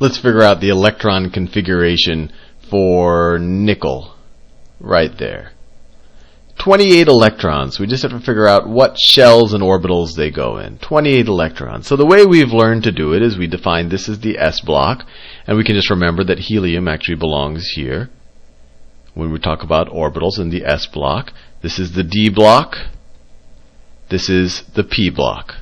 Let's figure out the electron configuration for nickel right there. 28 electrons. We just have to figure out what shells and orbitals they go in. 28 electrons. So the way we've learned to do it is we define this as the s block, and we can just remember that helium actually belongs here when we talk about orbitals in the s block. This is the d block. This is the p block.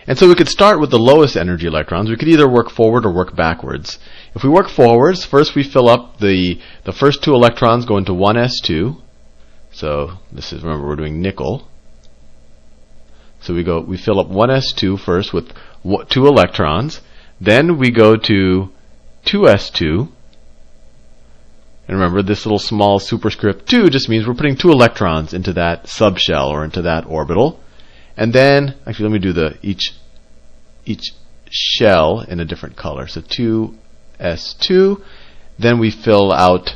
And so we could start with the lowest energy electrons. We could either work forward or work backwards. If we work forwards, first we fill up the first 2 electrons go into 1s2. So this is, remember, we're doing nickel. So we fill up 1s2 first with 2 electrons. Then we go to 2s2. And remember, this little small superscript 2 just means we're putting 2 electrons into that subshell or into that orbital. And then, actually, let me do each shell in a different color. So 2s2. Then we fill out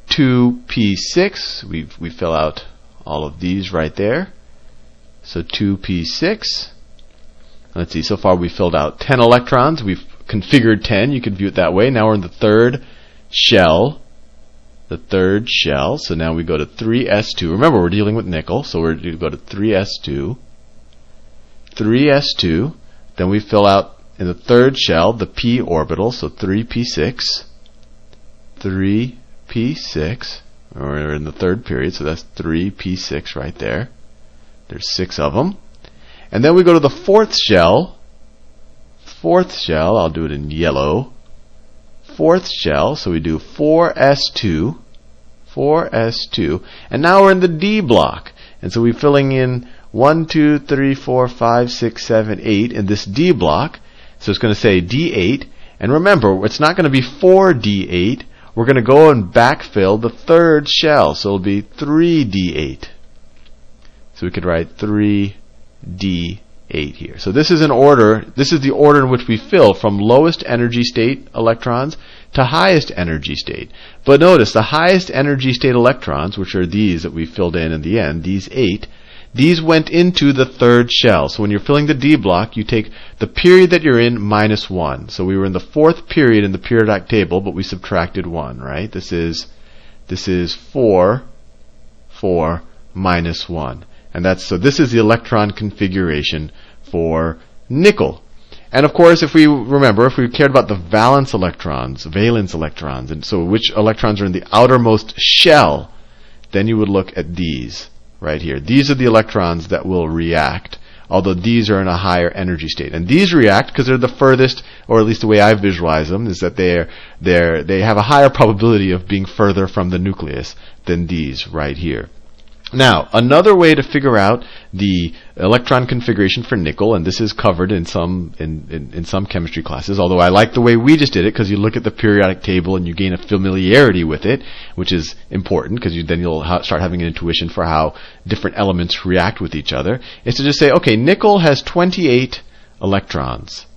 2p6. We fill out all of these right there. So 2p6. Let's see, so far we filled out 10 electrons. We've configured 10. You could view it that way. Now we're in the third shell. So now we go to 3s2. Remember, we're dealing with nickel, so we're going to go to 3s2. 3s2. Then we fill out in the third shell the p orbital, so 3p6. 3p6. We're in the third period, so that's 3p6 right there. There's 6 of them. And then we go to the fourth shell. I'll do it in yellow. Fourth shell, so we do 4s2. And now we're in the d block. And so we're filling in 1, 2, 3, 4, 5, 6, 7, 8 in this d block. So it's going to say d8. And remember, it's not going to be 4d8. We're going to go and backfill the third shell. So it'll be 3d8. So we could write 3d8 here. So this is an order. This is the order in which we fill from lowest energy state electrons to highest energy state. But notice the highest energy state electrons, which are these that we filled in the end, these 8, these went into the third shell. So when you're filling the d block, you take the period that you're in minus 1. So we were in the 4th period in the periodic table, but we subtracted 1, right? This is 4 minus 1. And so this is the electron configuration for nickel. And of course, if we cared about the valence electrons, and so which electrons are in the outermost shell, then you would look at these right here. These are the electrons that will react, although these are in a higher energy state. And these react because they're the furthest, or at least the way I visualize them, is that they have a higher probability of being further from the nucleus than these right here. Now, another way to figure out the electron configuration for nickel, and this is covered in some chemistry classes, although I like the way we just did it because you look at the periodic table and you gain a familiarity with it, which is important because then you'll start having an intuition for how different elements react with each other, is to just say, okay, nickel has 28 electrons.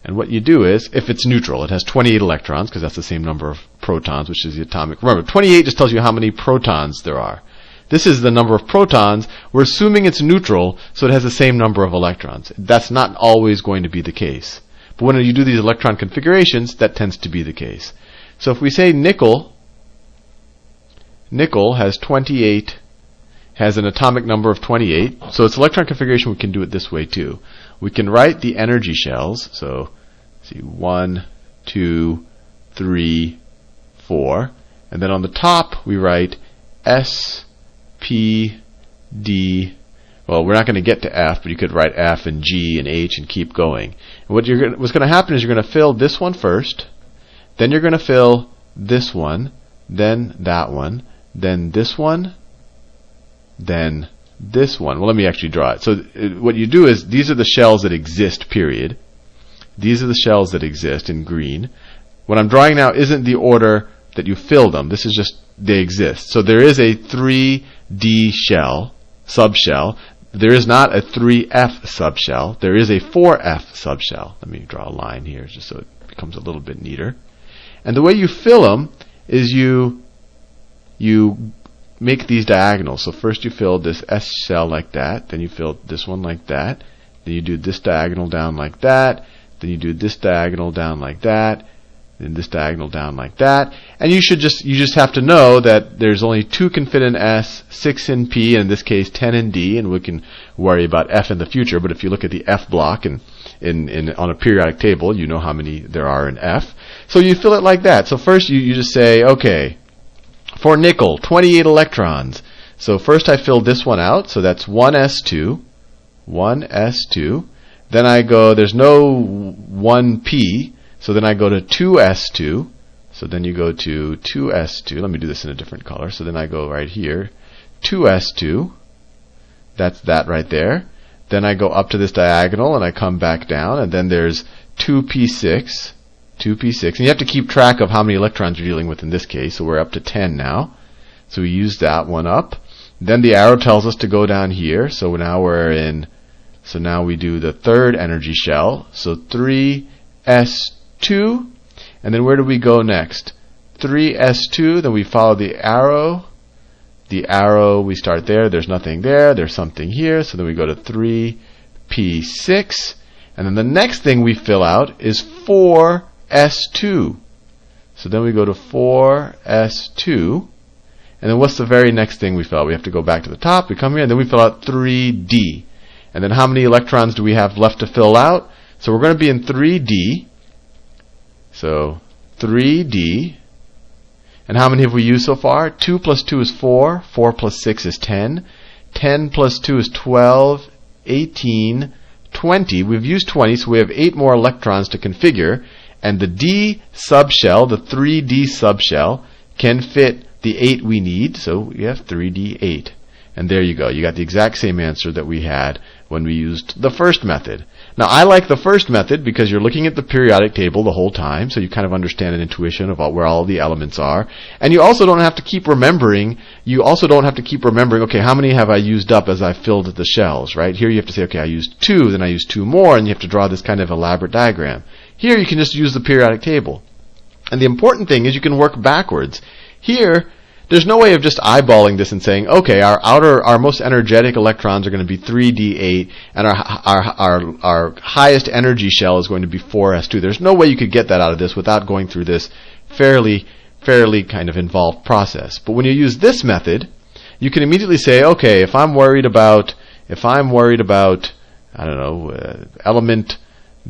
And what you do is, if it's neutral, it has 28 electrons because that's the same number of protons, which is the atomic. Remember, 28 just tells you how many protons there are. This is the number of protons. We're assuming it's neutral, so it has the same number of electrons. That's not always going to be the case. But when you do these electron configurations, that tends to be the case. So if we say nickel has 28, has an atomic number of 28, so its electron configuration, we can do it this way too. We can write the energy shells, so see 1, 2, 3, 4, and then on the top we write S, P, D. Well, we're not going to get to F, but you could write F and G and H and keep going. And what's going to happen is you're going to fill this one first, then you're going to fill this one, then that one, then this one, then this one. Well, let me actually draw it. So what you do is, these are the shells that exist, period. These are the shells that exist in green. What I'm drawing now isn't the order that you fill them. This is just, they exist. So there is a 3D shell, subshell. There is not a 3F subshell. There is a 4F subshell. Let me draw a line here just so it becomes a little bit neater. And the way you fill them is you make these diagonals. So first you fill this S shell like that, then you fill this one like that, then you do this diagonal down like that, then you do this diagonal down like that, then this diagonal down like that. And you just have to know that there's only 2 can fit in S, 6 in P, and in this case 10 in D, and we can worry about F in the future. But if you look at the F block on a periodic table, you know how many there are in F. So you fill it like that. So first you just say, okay, for nickel, 28 electrons. So first I fill this one out, so that's 1s2, 1s2. Then I go, there's no 1p, so then I go to 2s2. So then you go to 2s2. Let me do this in a different color. So then I go right here, 2s2. That's that right there. Then I go up to this diagonal and I come back down, and then there's 2p6, 2p6. And you have to keep track of how many electrons you're dealing with in this case. So we're up to 10 now. So we use that one up. Then the arrow tells us to go down here. So now we're in, so now we do the third energy shell. So 3s2. And then where do we go next? 3s2. Then we follow the arrow. The arrow, we start there. There's nothing there. There's something here. So then we go to 3p6. And then the next thing we fill out is 4s2. So then we go to 4s2. And then what's the very next thing we fill out? We have to go back to the top. We come here, and then we fill out 3d. And then how many electrons do we have left to fill out? So we're going to be in 3d. So 3d. And how many have we used so far? 2 plus 2 is 4. 4 plus 6 is 10. 10 plus 2 is 12, 18, 20. We've used 20, so we have 8 more electrons to configure. And the D subshell, the 3D subshell, can fit the 8 we need. So we have 3D8. And there you go. You got the exact same answer that we had when we used the first method. Now, I like the first method because you're looking at the periodic table the whole time, so you kind of understand an intuition about where all the elements are. And you also don't have to keep remembering, okay, how many have I used up as I filled the shells, right? Here you have to say, okay, I used 2, then I used 2 more, and you have to draw this kind of elaborate diagram. Here you can just use the periodic table. And the important thing is you can work backwards. Here, there's no way of just eyeballing this and saying, okay, our most energetic electrons are going to be 3d8, and our highest energy shell is going to be 4s2. There's no way you could get that out of this without going through this fairly kind of involved process. But when you use this method, you can immediately say, okay, if I'm worried about, I don't know, element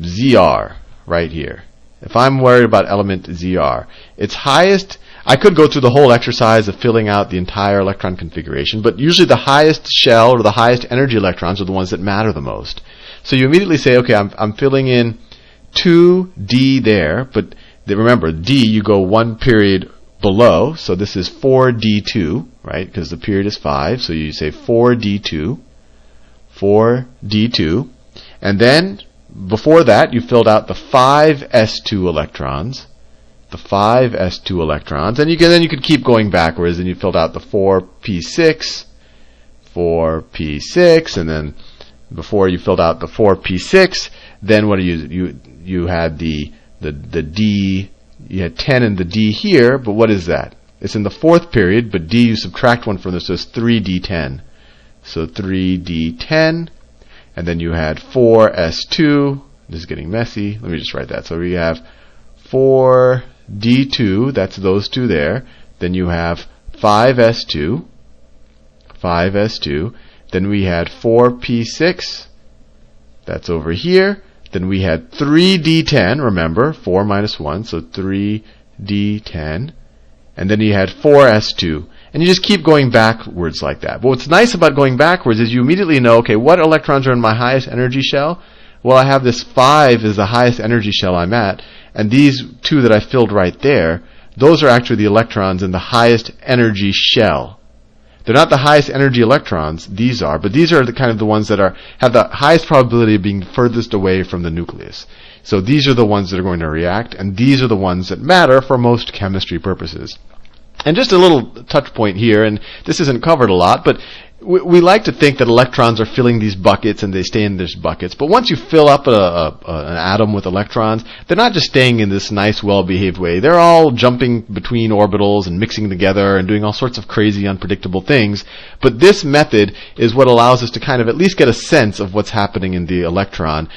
ZR right here. If I'm worried about element ZR, its highest, I could go through the whole exercise of filling out the entire electron configuration, but usually the highest shell or the highest energy electrons are the ones that matter the most. So you immediately say, okay, I'm filling in 2d there, but remember, d, you go one period below, so this is 4d2, right, because the period is 5, so you say 4d2, and then before that you filled out the 5s2 electrons, and then you could keep going backwards, and you filled out the 4p6, and then before you filled out the 4p6, then what you had the d, you had 10 in the d here, but what is that? It's in the fourth period, but d, you subtract one from this, so it's 3d10. So 3d10, and then you had 4s2. This is getting messy. Let me just write that. So we have 4d2, that's those two there. Then you have 5s2. Then we had 4p6. That's over here. Then we had 3d10, remember, 4 minus 1, so 3d10. And then you had 4s2. And you just keep going backwards like that. But what's nice about going backwards is you immediately know, okay, what electrons are in my highest energy shell? Well, I have this 5 is the highest energy shell I'm at, and these two that I filled right there, those are actually the electrons in the highest energy shell. They're not the highest energy electrons, these are, but these are the kind of the ones that have the highest probability of being furthest away from the nucleus. So these are the ones that are going to react, and these are the ones that matter for most chemistry purposes. And just a little touch point here, and this isn't covered a lot, but we like to think that electrons are filling these buckets and they stay in these buckets. But once you fill up an atom with electrons, they're not just staying in this nice, well-behaved way. They're all jumping between orbitals and mixing together and doing all sorts of crazy, unpredictable things. But this method is what allows us to kind of at least get a sense of what's happening in the electron.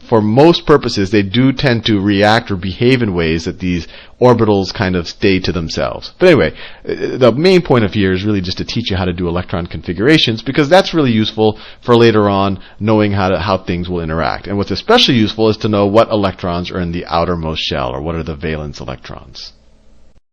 For most purposes, they do tend to react or behave in ways that these orbitals kind of stay to themselves. But anyway, the main point of here is really just to teach you how to do electron configurations, because that's really useful for later on knowing how things will interact. And what's especially useful is to know what electrons are in the outermost shell, or what are the valence electrons.